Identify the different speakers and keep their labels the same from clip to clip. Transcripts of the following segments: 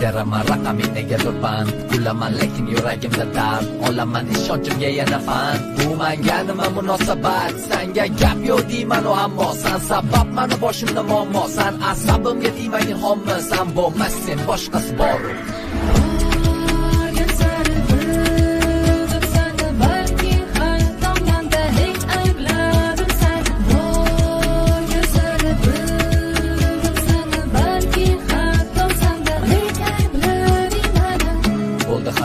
Speaker 1: Teraman raqaming negadir band, kulaman lekin yuragimda dard, olaman ishonchimga yana pand. Bu menga nima munosabat, senga gap yo'q deyman ammo sen sabab meni boshimda muammo, sen asabimga tegmagin hommi, sen bo'lmasin boshqasi bor.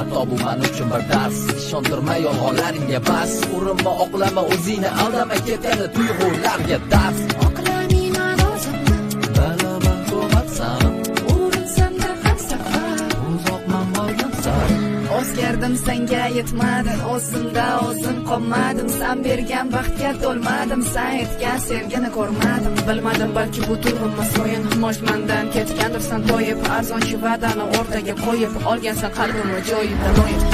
Speaker 1: Hatto bu men uchun bir dars, ishontirma yolg'onlaringga bas, urinma oqlama o'zingni aldama, ketadi tuyg'ularga dars.
Speaker 2: Oqlamayman o'zimni,
Speaker 1: Balaban ko'matsam,
Speaker 2: urinsamda har safar
Speaker 1: uzoqman borgan sari.
Speaker 2: o'zgardim, senga yetmadim, o'zimda o'zim qolmadim, sen bergan baxtga to'lmadim, sen aytgan sevgini ko'rmadim, bilmadim balki bu turg'unmas o'yin, moshmandan ketgandirsan to'yib, arzonchi va'dani o'rtaga qo'yib, olgansan qalbimni joyidan o'yib.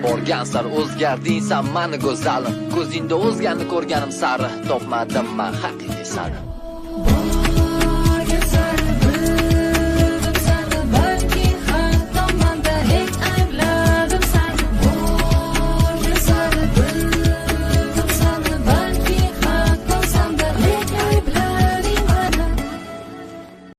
Speaker 1: Borgan sar o'zgarding sen meni go'zalim, ko'zingda o'zganni ko'rganim sari, topmadim men haqiqiy sari.